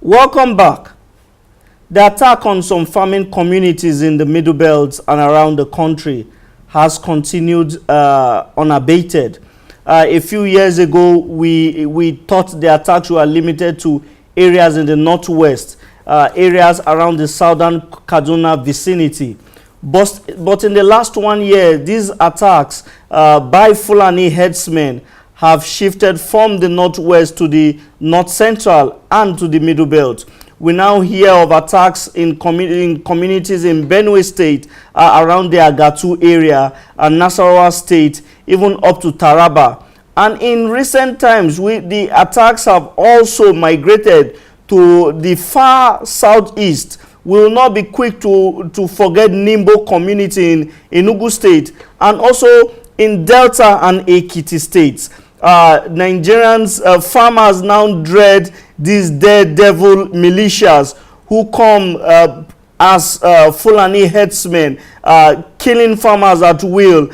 Welcome back. The attack on some farming communities in the Middle Belt and around the country has continued unabated. A few years ago, we thought the attacks were limited to areas in the northwest, areas around the southern Kaduna vicinity. But in the last 1 year, these attacks by Fulani headsmen have shifted from the northwest to the north central and to the Middle Belt. We now hear of attacks in communities in Benue State, around the Agatu area, and Nasarawa State, even up to Taraba. And in recent times, the attacks have also migrated to the far southeast. We will not be quick to forget Nimbo community in Enugu State, and also in Delta and Ekiti states. Nigerians, farmers now dread these daredevil militias who come as Fulani headsmen, killing farmers at will,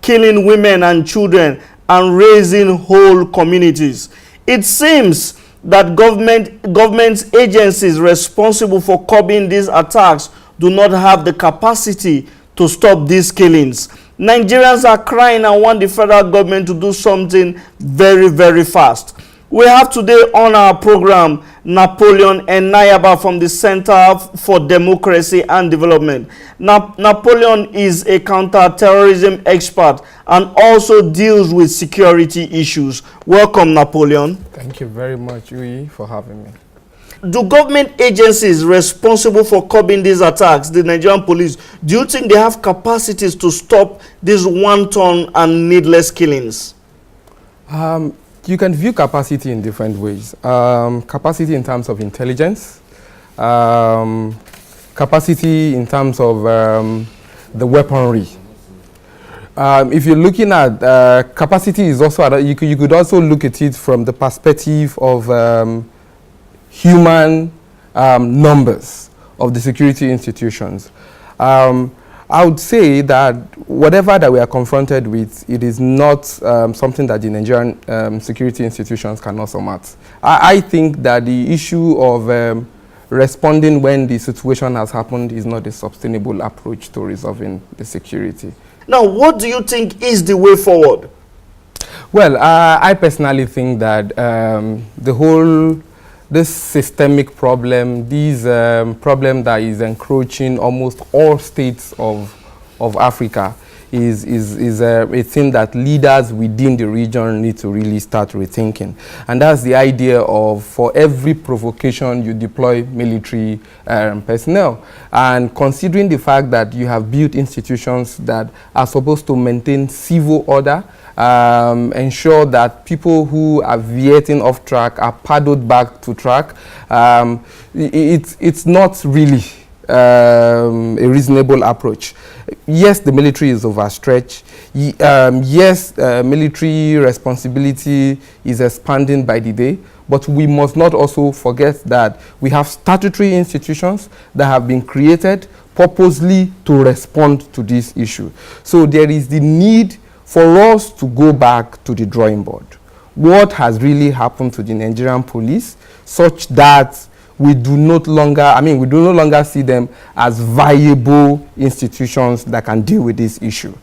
killing women and children, and raising whole communities. It seems that government agencies responsible for curbing these attacks do not have the capacity to stop these killings. Nigerians are crying and want the federal government to do something very, very fast. We have today on our program Napoleon Enayaba from the Center for Democracy and Development. Napoleon is a counter-terrorism expert and also deals with security issues. Welcome, Napoleon. Thank you very much, Uyi, for having me. Do government agencies responsible for curbing these attacks, the Nigerian police, do you think they have capacities to stop these wanton and needless killings? You can view capacity in different ways. Capacity in terms of intelligence, capacity in terms of the weaponry. If you're looking at capacity, is also you could also look at it from the perspective of human numbers of the security institutions. I would say that whatever that we are confronted with, it is not something that the Nigerian security institutions cannot surmount. I think that the issue of responding when the situation has happened is not a sustainable approach to resolving the security. Now, what do you think is the way forward? Well, I personally think that this systemic problem, this problem that is encroaching almost all states of Africa is a thing that leaders within the region need to really start rethinking. And that's the idea of, for every provocation, you deploy military personnel. And considering the fact that you have built institutions that are supposed to maintain civil order, ensure that people who are veering off track are paddled back to track, it's not really a reasonable approach. Yes, the military is overstretched. Yes, military responsibility is expanding by the day, but we must not also forget that we have statutory institutions that have been created purposely to respond to this issue. So there is the need for us to go back to the drawing board. What has really happened to the Nigerian police, such that we do no longer see them as viable institutions that can deal with this issue.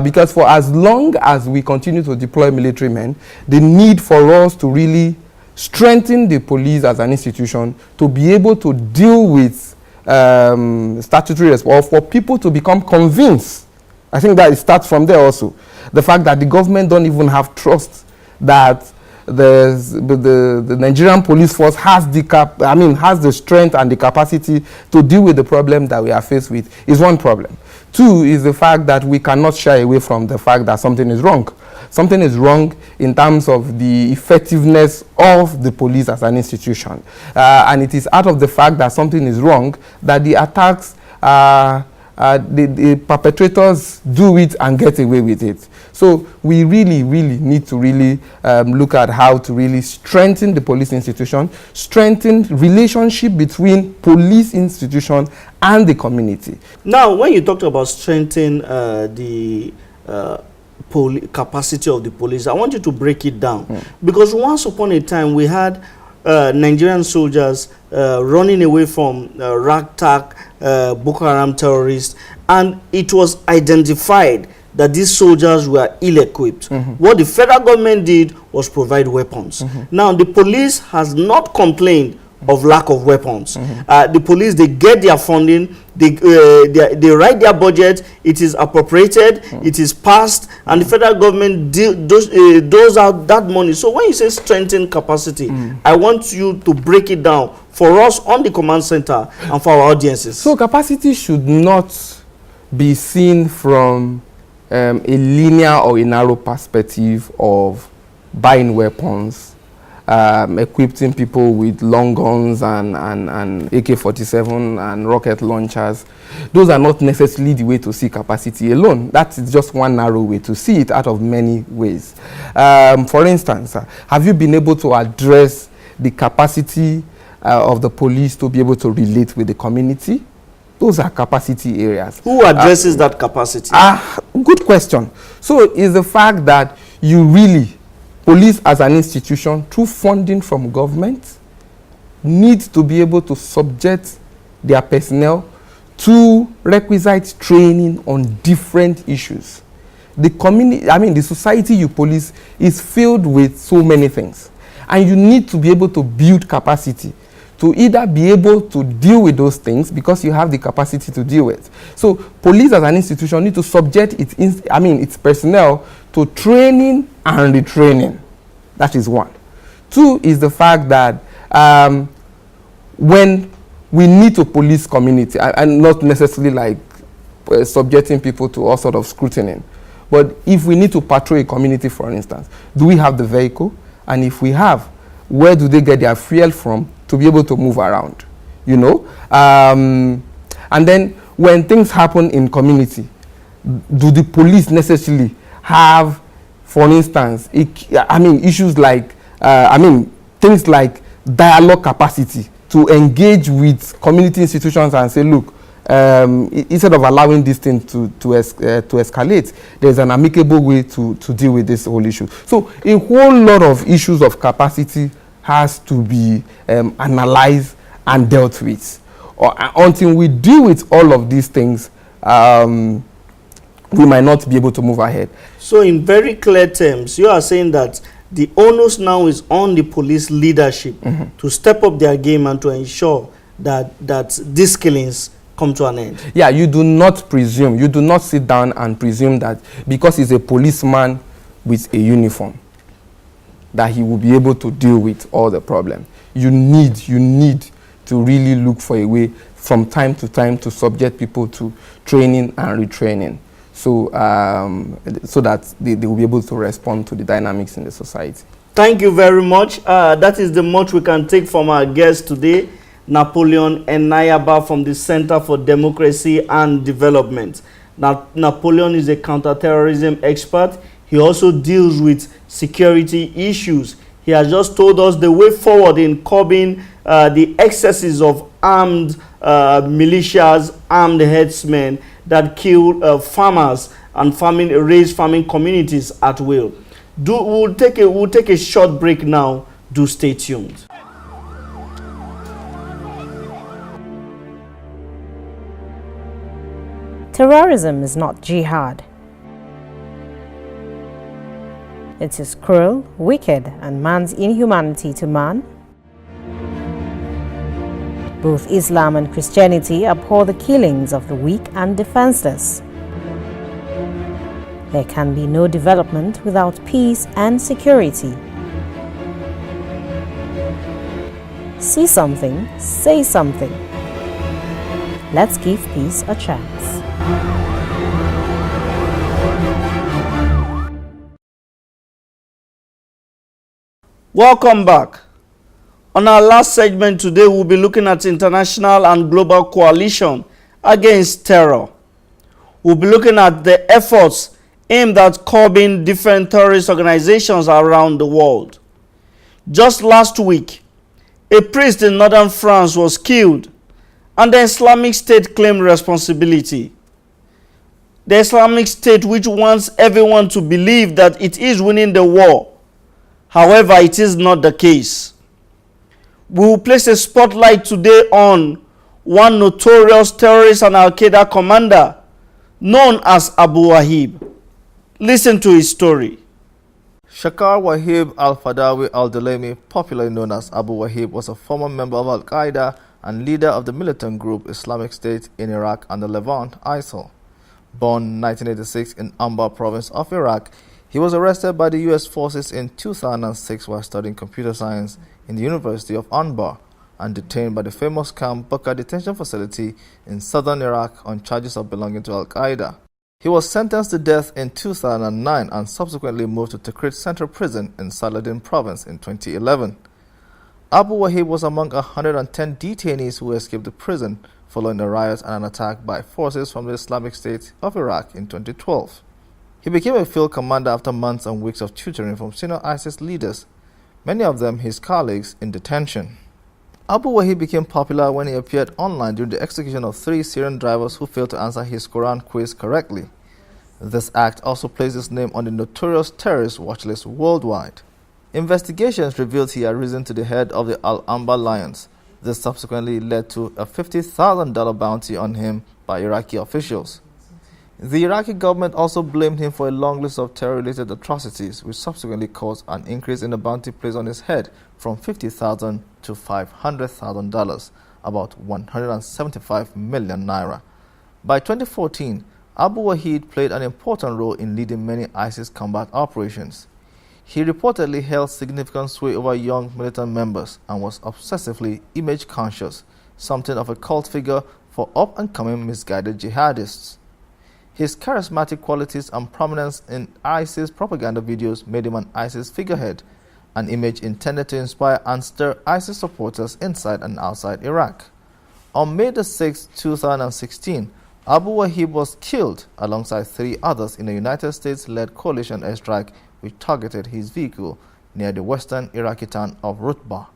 Because for as long as we continue to deploy military men, the need for us to really strengthen the police as an institution to be able to deal with statutory response, or for people to become convinced. I think that it starts from there also. The fact that the government don't even have trust that the Nigerian police force has the strength and the capacity to deal with the problem that we are faced with is one problem. Two is the fact that we cannot shy away from the fact that something is wrong. Something is wrong in terms of the effectiveness of the police as an institution. And it is out of the fact that something is wrong that the attacks the perpetrators do it and get away with it. So we really need to really look at how to really strengthen the police institution, strengthen relationship between police institution and the community. Now, when you talked about strengthening the capacity of the police, I want you to break it down. Because once upon a time we had Nigerian soldiers running away from ragtag Boko Haram terrorists, and it was identified that these soldiers were ill-equipped. What the federal government did was provide weapons. Now, the police has not complained of lack of weapons. The police, they get their funding, they write their budget, it is appropriated, it is passed, and the federal government doles out that money. So when you say strengthen capacity, I want you to break it down for us on the command center and for our audiences. So capacity should not be seen from a linear or a narrow perspective of buying weapons, equipping people with long guns and AK-47 and rocket launchers. Those are not necessarily the way to see capacity alone. That is just one narrow way to see it out of many ways. For instance, have you been able to address the capacity of the police to be able to relate with the community? Those are capacity areas. Who addresses that capacity? Good question. So it's the fact that you really, police as an institution, through funding from government, need to be able to subject their personnel to requisite training on different issues. The community, I mean, the society you police is filled with so many things. And you need to be able to build capacity to either be able to deal with those things because you have the capacity to deal with. So police as an institution need to subject its personnel to training and retraining. That is one. Two is the fact that when we need to police community, and not necessarily like subjecting people to all sort of scrutiny, but if we need to patrol a community, for instance, do we have the vehicle? And if we have, where do they get their fuel from to be able to move around, you know? And then when things happen in community, do the police necessarily have, for instance, issues like, things like dialogue capacity to engage with community institutions and say, look, instead of allowing this thing to escalate, there's an amicable way to deal with this whole issue. So a whole lot of issues of capacity has to be analyzed and dealt with. Until we deal with all of these things, we might not be able to move ahead. So in very clear terms, you are saying that the onus now is on the police leadership to step up their game and to ensure that these killings come to an end. Yeah, you do not presume, you do not sit down and presume that because he's a policeman with a uniform, that he will be able to deal with all the problem. You need to really look for a way from time to time to subject people to training and retraining, so that they will be able to respond to the dynamics in the society. Thank you very much. That is the much we can take from our guest today, Napoleon Enayaba from the Center for Democracy and Development. Now, Napoleon is a counterterrorism expert. He also deals with security issues. He has just told us the way forward in curbing the excesses of armed militias, armed herdsmen that kill farmers and raise farming communities at will. We'll take a short break now. Do stay tuned. Terrorism is not jihad. It is cruel, wicked, and man's inhumanity to man. Both Islam and Christianity abhor the killings of the weak and defenseless. There can be no development without peace and security. See something, say something. Let's give peace a chance. Welcome back. On our last segment today, we'll be looking at international and global coalition against terror. We'll be looking at the efforts aimed at curbing different terrorist organizations around the world. Just last week, a priest in northern France was killed, and the Islamic State claimed responsibility. The Islamic State, which wants everyone to believe that it is winning the war. However, it is not the case. We will place a spotlight today on one notorious terrorist and Al-Qaeda commander known as Abu Wahib. Listen to his story. Shakar Wahib al-Fadawi al-Dalemi, popularly known as Abu Wahib, was a former member of Al-Qaeda and leader of the militant group Islamic State in Iraq and the Levant, ISIL. Born in 1986 in Anbar province of Iraq, he was arrested by the U.S. forces in 2006 while studying computer science in the University of Anbar and detained by the famous Camp Bucca detention facility in southern Iraq on charges of belonging to Al-Qaeda. He was sentenced to death in 2009 and subsequently moved to Tikrit Central Prison in Saladin province in 2011. Abu Wahib was among 110 detainees who escaped the prison following a riot and an attack by forces from the Islamic State of Iraq in 2012. He became a field commander after months and weeks of tutoring from senior ISIS leaders, many of them his colleagues, in detention. Abu Wahib became popular when he appeared online during the execution of 3 Syrian drivers who failed to answer his Quran quiz correctly. This act also placed his name on the notorious terrorist watch list worldwide. Investigations revealed he had risen to the head of the Al-Anbar Lions. This subsequently led to a $50,000 bounty on him by Iraqi officials. The Iraqi government also blamed him for a long list of terror-related atrocities, which subsequently caused an increase in the bounty placed on his head from $50,000 to $500,000, about 175 million naira. By 2014, Abu Wahid played an important role in leading many ISIS combat operations. He reportedly held significant sway over young militant members and was obsessively image-conscious, something of a cult figure for up-and-coming misguided jihadists. His charismatic qualities and prominence in ISIS propaganda videos made him an ISIS figurehead, an image intended to inspire and stir ISIS supporters inside and outside Iraq. On May 6, 2016, Abu Wahib was killed alongside 3 others in a United States-led coalition airstrike which targeted his vehicle near the western Iraqi town of Rutbah.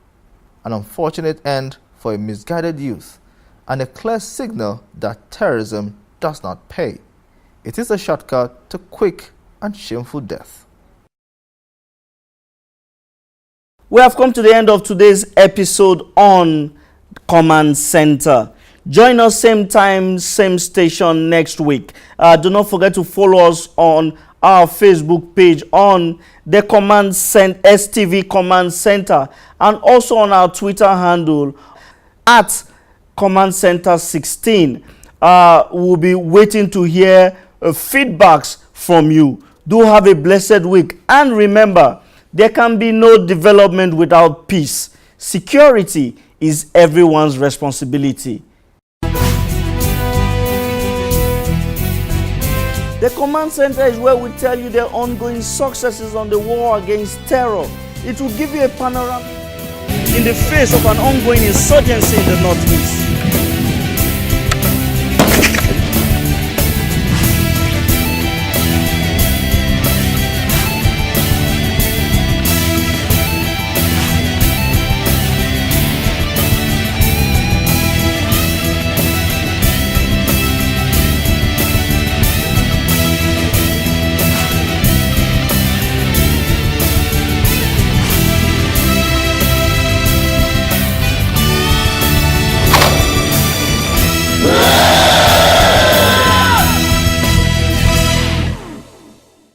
An unfortunate end for a misguided youth and a clear signal that terrorism does not pay. It is a shortcut to quick and shameful death. We have come to the end of today's episode on Command Center. Join us same time, same station next week. Do not forget to follow us on our Facebook page on the Command Center, STV Command Center, and also on our Twitter handle at Command Center 16. We'll be waiting to hear feedbacks from you. Do have a blessed week, and remember, there can be no development without peace. Security is everyone's responsibility. The Command Center is where we tell you the ongoing successes on the war against terror. It will give you a panorama in the face of an ongoing insurgency in the Northeast.